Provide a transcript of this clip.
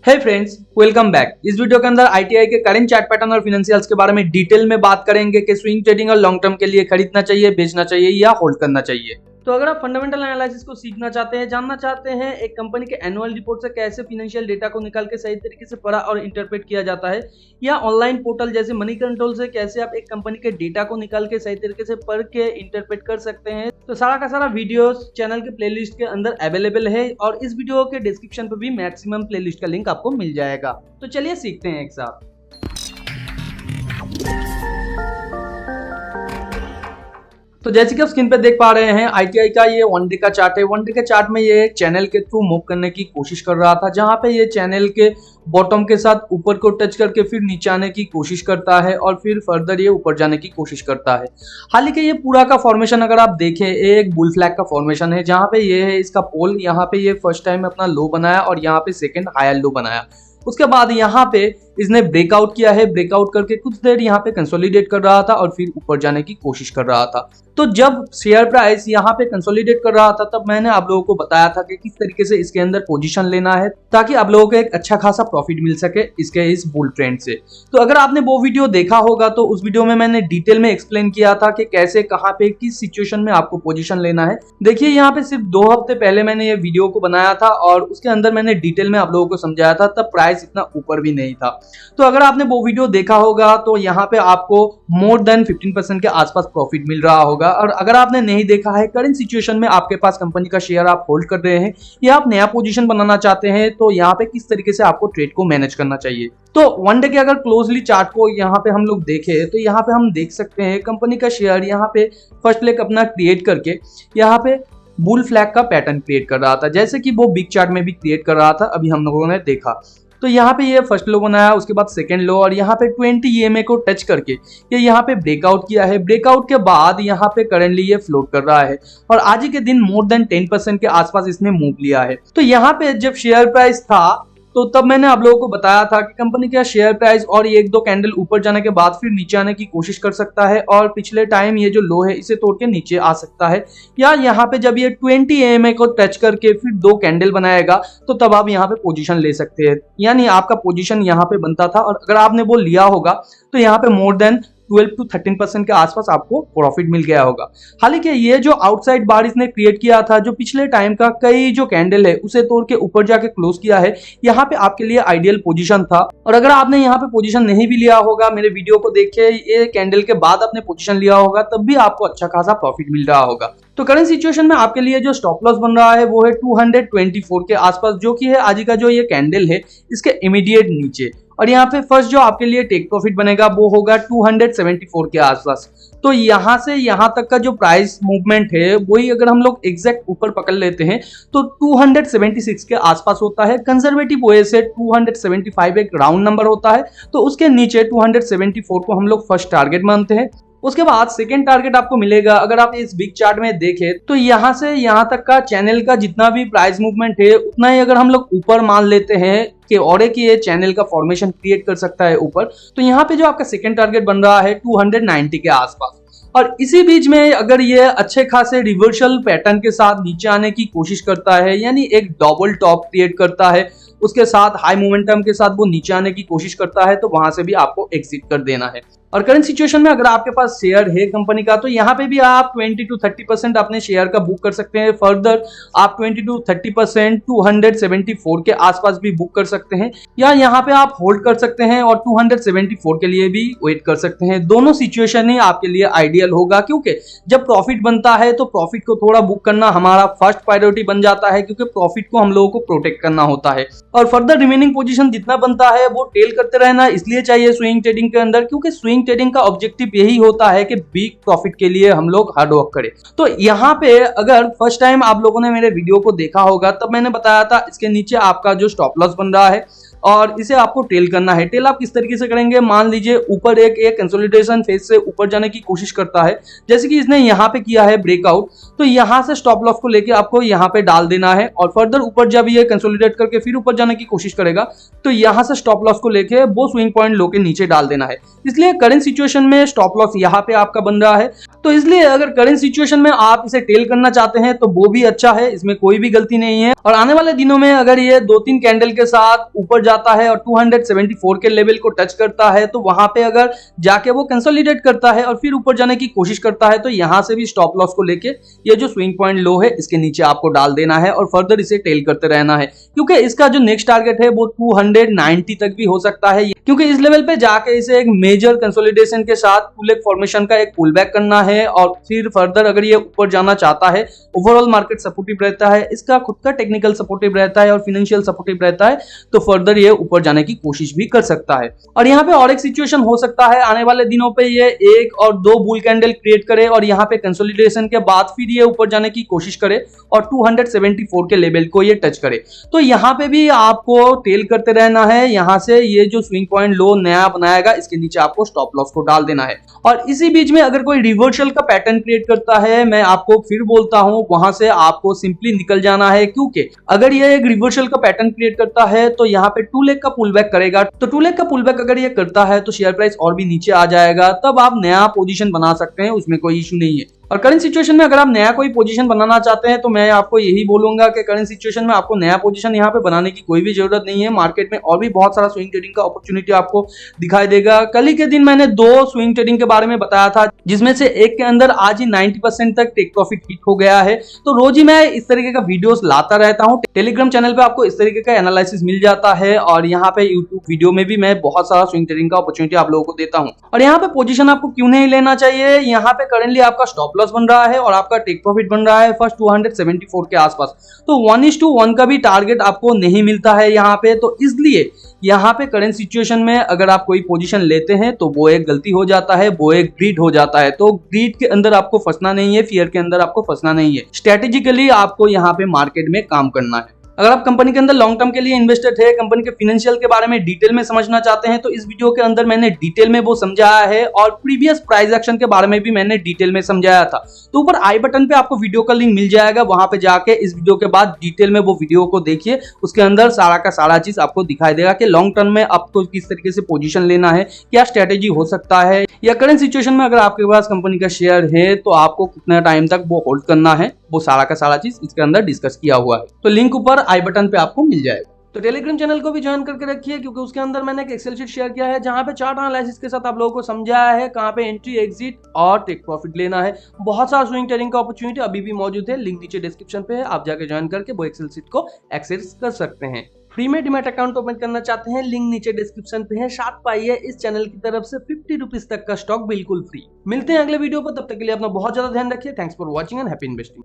हे friends, welcome back. इस video के अंदर आईटीआई के करंट चार्ट पैटर्न और फाइनेंशियल्स के बारे में डिटेल में बात करेंगे कि स्विंग ट्रेडिंग और लॉन्ग टर्म के लिए खरीदना चाहिए, बेचना चाहिए या होल्ड करना चाहिए। तो अगर आप फंडामेंटल एनालिसिस को सीखना चाहते हैं, जानना चाहते हैं एक कंपनी के एनुअल रिपोर्ट से कैसे फाइनेंशियल डेटा को निकाल के सही तरीके से पढ़ा और इंटरप्रेट किया जाता है, या ऑनलाइन पोर्टल जैसे मनी कंट्रोल से कैसे आप एक कंपनी के डेटा को निकाल के सही तरीके से पढ़ के इंटरप्रेट कर सकते हैं, तो सारा का सारा वीडियोस चैनल के प्लेलिस्ट के अंदर अवेलेबल है और इस वीडियो के डिस्क्रिप्शन पर भी मैक्सिमम प्लेलिस्ट का लिंक आपको मिल जाएगा। तो चलिए सीखते हैं एक साथ। तो जैसे कि आप स्क्रीन पे देख पा रहे हैं, आईटीआई का ये वन डे का चार्ट है। वन डे के चार्ट में ये चैनल के थ्रू मूव करने की कोशिश कर रहा था, जहां पे ये चैनल के बॉटम के साथ ऊपर को टच करके फिर नीचे आने की कोशिश करता है और फिर फर्दर ये ऊपर जाने की कोशिश करता है। हालांकि ये पूरा का फॉर्मेशन अगर आप देखें, एक बुल फ्लैग का फॉर्मेशन है, जहां पे ये है इसका पोल। यहाँ पे ये फर्स्ट टाइम अपना लो बनाया और यहाँ पे सेकेंड हायर लो बनाया। उसके बाद यहाँ पे इसने ब्रेकआउट किया है, ब्रेकआउट करके कुछ देर यहाँ पे कंसोलिडेट कर रहा था और फिर ऊपर जाने की कोशिश कर रहा था। तो जब शेयर प्राइस यहाँ पे कंसोलिडेट कर रहा था, तब मैंने आप लोगों को बताया था कि किस तरीके से इसके अंदर पोजीशन लेना है ताकि आप लोगों को एक अच्छा खासा प्रॉफिट मिल सके इसके इस बुल ट्रेंड से। तो अगर आपने वो वीडियो देखा होगा तो उस वीडियो में मैंने डिटेल में एक्सप्लेन किया था कि कैसे, कहाँ पे, किस सिचुएशन में आपको पोजीशन लेना है। देखिए, यहाँ पे सिर्फ 2 हफ्ते पहले मैंने ये वीडियो को बनाया था और उसके अंदर मैंने डिटेल में आप लोगों को समझाया था, तब प्राइस इतना ऊपर भी नहीं था। तो अगर आपने वो वीडियो देखा होगा तो यहाँ पे आपको मोर देन 15% के आसपास प्रॉफिट मिल रहा होगा। और अगर आपने नहीं देखा है, करंट सिचुएशन में आपके पास कंपनी का शेयर आप होल्ड कर रहे हैं या आप नया पोजीशन बनाना चाहते हैं, तो यहाँ पे किस तरीके से आपको ट्रेड को मैनेज करना चाहिए। तो वन डे के अगर क्लोजली चार्ट को यहाँ पे हम लोग देखें तो यहाँ पे हम देख सकते हैं कंपनी का शेयर यहाँ पे फर्स्ट लेग अपना क्रिएट करके यहाँ पे बुल फ्लैग का पैटर्न क्रिएट कर रहा था, जैसे कि वो बिग चार्ट में भी क्रिएट कर रहा था, अभी हम लोगों ने देखा। तो यहाँ पे ये फर्स्ट लो बनाया, उसके बाद सेकंड लो और यहाँ पे 20 EMA को टच करके ये यहाँ पे ब्रेकआउट किया है। ब्रेकआउट के बाद यहाँ पे करंटली ये फ्लोट कर रहा है और आज ही के दिन मोर देन 10% के आसपास इसने मूव लिया है। तो यहाँ पे जब शेयर प्राइस था तो तब मैंने आप लोगों को बताया था कि कंपनी का शेयर प्राइस और ये 1-2 कैंडल ऊपर जाने के बाद फिर नीचे आने की कोशिश कर सकता है और पिछले टाइम ये जो लो है इसे तोड़ के नीचे आ सकता है, या यहाँ पे जब ये 20 EMA को टच करके फिर 2 कैंडल बनाएगा तो तब आप यहाँ पे पोजीशन ले सकते हैं। यानी आपका पोजीशन यहाँ पे बनता था और अगर आपने वो लिया होगा तो यहाँ पे मोर देन 12 to 13% के आसपास आपको प्रॉफिट मिल गया होगा। हालांकि ये जो आउटसाइड बार इसने क्रिएट किया था, जो पिछले टाइम का कई जो कैंडल है उसे तोड़ के ऊपर जाके क्लोज किया है, यहाँ पे आपके लिए आइडियल पोजीशन था। और अगर आपने यहाँ पे पोजीशन नहीं भी लिया होगा, मेरे वीडियो को देखे ये कैंडल के बाद आपने पोजीशन लिया होगा, तब भी आपको अच्छा खासा प्रॉफिट मिल रहा होगा। तो करंट सिचुएशन में आपके लिए जो स्टॉप लॉस बन रहा है वो है 224 के आसपास, जो कि है आज का जो ये कैंडल है इसके इमीडिएट नीचे। और यहाँ पे फर्स्ट जो आपके लिए टेक प्रॉफिट बनेगा वो होगा 274 के आसपास। तो यहाँ से यहाँ तक का जो प्राइस मूवमेंट है वही अगर हम लोग एग्जैक्ट ऊपर पकड़ लेते हैं तो 276 के आसपास होता है। कंजर्वेटिव वे से 275 एक राउंड नंबर होता है, तो उसके नीचे 274 को हम लोग फर्स्ट टारगेट मानते हैं। उसके बाद सेकेंड टारगेट आपको मिलेगा, अगर आप इस बिग चार्ट में देखें तो यहाँ से यहाँ तक का चैनल का जितना भी प्राइस मूवमेंट है उतना ही अगर हम लोग ऊपर मान लेते हैं कि और एक ये चैनल का फॉर्मेशन क्रिएट कर सकता है ऊपर, तो यहाँ पे जो आपका सेकेंड टारगेट बन रहा है 290 के आसपास। और इसी बीच में अगर ये अच्छे खासे रिवर्सल पैटर्न के साथ नीचे आने की कोशिश करता है, यानी एक डबल टॉप क्रिएट करता है, उसके साथ हाई मोमेंटम के साथ वो नीचे आने की कोशिश करता है, तो वहां से भी आपको एग्जिट कर देना है। और करंट सिचुएशन में अगर आपके पास शेयर है कंपनी का तो यहाँ पे भी आप 20 to 30% अपने शेयर का बुक कर सकते हैं। फर्दर आप 20 to 30% 274 के आसपास भी बुक कर सकते हैं, या यहाँ पे आप होल्ड कर सकते हैं और 274 के लिए भी वेट कर सकते हैं। दोनों सिचुएशन ही आपके लिए आइडियल होगा, क्योंकि जब प्रॉफिट बनता है तो प्रॉफिट को थोड़ा बुक करना हमारा फर्स्ट प्रायोरिटी बन जाता है, क्योंकि प्रॉफिट को हम लोगों को प्रोटेक्ट करना होता है। और फर्दर रिमेनिंग पोजीशन जितना बनता है वो टेल करते रहना इसलिए चाहिए स्विंग ट्रेडिंग के अंदर, क्योंकि स्विंग ट्रेडिंग का ऑब्जेक्टिव यही होता है कि बिग प्रॉफिट के लिए हम लोग हार्ड वर्क करें। तो यहाँ पे अगर फर्स्ट टाइम आप लोगों ने मेरे वीडियो को देखा होगा तब मैंने बताया था इसके नीचे आपका जो स्टॉप लॉस बन रहा है और इसे आपको टेल करना है। टेल आप किस तरीके से करेंगे, मान लीजिए ऊपर एक कंसोलिडेशन फेज से ऊपर जाने की कोशिश करता है, जैसे कि इसने यहाँ पे किया है ब्रेकआउट, तो यहाँ से स्टॉप लॉस को लेके आपको यहाँ पे डाल देना है और फर्दर ऊपर जब ये कंसोलिडेट करके फिर ऊपर जाने की कोशिश करेगा तो यहाँ से स्टॉप लॉस को लेके वो स्विंग पॉइंट लो के नीचे डाल देना है। इसलिए करंट सिचुएशन में स्टॉप लॉस यहाँ पे आपका बन रहा है। तो इसलिए अगर करंट सिचुएशन में आप इसे टेल करना चाहते हैं तो वो भी अच्छा है, इसमें कोई भी गलती नहीं है। और आने वाले दिनों में अगर ये 2-3 कैंडल के साथ ऊपर जाता है और 274 के लेवल को टच करता है तो वहां पे अगर जाके वो कंसोलिडेट करता है और फिर ऊपर जाने की कोशिश करता है तो यहां से भी स्टॉप लॉस को लेके ये जो स्विंग पॉइंट लो है इसके नीचे आपको डाल देना है और फर्दर इसे टेल करते रहना है, क्योंकि इसका जो नेक्स्ट टारगेट है वो 290 तक भी हो सकता है, क्योंकि इस लेवल पे जाके इसे एक मेजर कंसोलिडेशन के साथ पुल लेग फॉर्मेशन का एक पुल बैक करना है और फिर फर्दर अगर ये ऊपर जाना चाहता है, ओवरऑल मार्केट सपोर्टिव रहता है, इसका खुद का टेक्निकल सपोर्टिव रहता है और फाइनेंशियल सपोर्टिव रहता है, तो फर्दर ये ऊपर जाने की कोशिश भी कर सकता है। और यहाँ पे और एक सिचुएशन हो सकता है आने वाले दिनों पे ये 1 और 2 बुल कैंडल क्रिएट करे और यहाँ पे कंसोलिडेशन के बाद फिर ये ऊपर जाने की कोशिश करे और 274 के लेवल को ये टच करे, तो यहाँ पे भी आपको टेल करते रहना है। यहाँ से ये जो स्विंग पॉइंट लो नया बनाएगा इसके नीचे आपको स्टॉप लॉस को डाल देना है। और इसी बीच में अगर कोई रिवर्सल का पैटर्न क्रिएट करता है, मैं आपको फिर बोलता हूं वहां से आपको सिंपली निकल जाना है, क्योंकि अगर ये एक रिवर्सल का पैटर्न क्रिएट करता है तो यहाँ पे 2 लेग का पुल बैक करेगा, तो 2 लेग का पुल बैक अगर ये करता है तो शेयर प्राइस और भी नीचे आ जाएगा, तब आप नया पोजीशन बना सकते हैं, उसमें कोई इशू नहीं है। और करंट सिचुएशन में अगर आप नया कोई पोजीशन बनाना चाहते हैं तो मैं आपको यही बोलूंगा कि करंट सिचुएशन में आपको नया पोजीशन यहाँ पे बनाने की कोई भी जरूरत नहीं है। मार्केट में और भी बहुत सारा स्विंग ट्रेडिंग का अपॉर्चुनिटी आपको दिखाई देगा। कल ही के दिन मैंने 2 स्विंग ट्रेडिंग के बारे में बताया था, जिसमें से एक के अंदर आज ही 90% तक टेक प्रॉफिट हिट हो गया है। तो रोज ही मैं इस तरीके का वीडियोस लाता रहता हूँ। टेलीग्राम चैनल पे आपको इस तरीके का एनालिसिस मिल जाता है और यहाँ पे यूट्यूब वीडियो में भी मैं बहुत सारा स्विंग ट्रेडिंग का अपॉर्चुनिटी आप लोगों को देता हूँ। और यहाँ पे पोजीशन आपको क्यों नहीं लेना चाहिए, यहाँ पे करेंटली आपका स्टॉप लॉस बन रहा है और आपका टेक प्रॉफिट बन रहा है फर्स्ट 274 के आसपास, तो 1:1 का भी टारगेट आपको नहीं मिलता है यहाँ पे। तो इसलिए यहाँ पे करंट सिचुएशन में अगर आप कोई पोजीशन लेते हैं तो वो एक गलती हो जाता है, वो एक ग्रीड हो जाता है। तो ग्रीड के अंदर आपको फंसना नहीं है, फियर के अंदर आपको फंसना नहीं है, स्ट्रेटेजिकली आपको यहाँ पे मार्केट में काम करना है। अगर आप कंपनी के अंदर लॉन्ग टर्म के लिए इन्वेस्टेड है, कंपनी के फाइनेंशियल के बारे में डिटेल में समझना चाहते हैं, तो इस वीडियो के अंदर मैंने डिटेल में वो समझाया है और प्रीवियस प्राइस एक्शन के बारे में भी मैंने डिटेल में समझाया था। तो ऊपर आई बटन पे आपको वीडियो का लिंक मिल जाएगा, वहां पे जाके इस वीडियो के बाद डिटेल में वो वीडियो को देखिए, उसके अंदर सारा का सारा चीज आपको दिखाई देगा कि लॉन्ग टर्म में आपको किस तरीके से पोजीशन लेना है, क्या स्ट्रेटेजी हो सकता है, या करंट सिचुएशन में अगर आपके पास कंपनी का शेयर है तो आपको कितना टाइम तक वो होल्ड करना है, वो सारा का सारा चीज इसके अंदर डिस्कस किया हुआ है। तो लिंक ऊपर आई बटन पे आपको मिल जाएगा। तो टेलीग्राम चैनल को भी ज्वाइन करके रखिए, क्योंकि उसके अंदर मैंने एक एक्सेल शीट शेयर किया है जहां पे चार्ट एनालिसिस के साथ आप लोगों को समझाया है कहां पे एंट्री, एग्जिट और टेक प्रॉफिट लेना है। बहुत सारा स्विंग ट्रेडिंग का अपॉर्चुनिटी अभी भी मौजूद है, लिंक नीचे डिस्क्रिप्शन पे है, आप जाके ज्वाइन करके वो एक्सेल शीट को एक्सेस कर सकते हैं। फ्री में डीमैट अकाउंट ओपन करना चाहते हैं, लिंक नीचे डिस्क्रिप्शन पे है, साथ पाइए इस चैनल की तरफ से 50 रुपीज तक का स्टॉक बिल्कुल फ्री। मिलते हैं अगले वीडियो पर, तब तक के लिए अपना बहुत ज्यादा ध्यान रखिए। Thanks for watching and happy investing.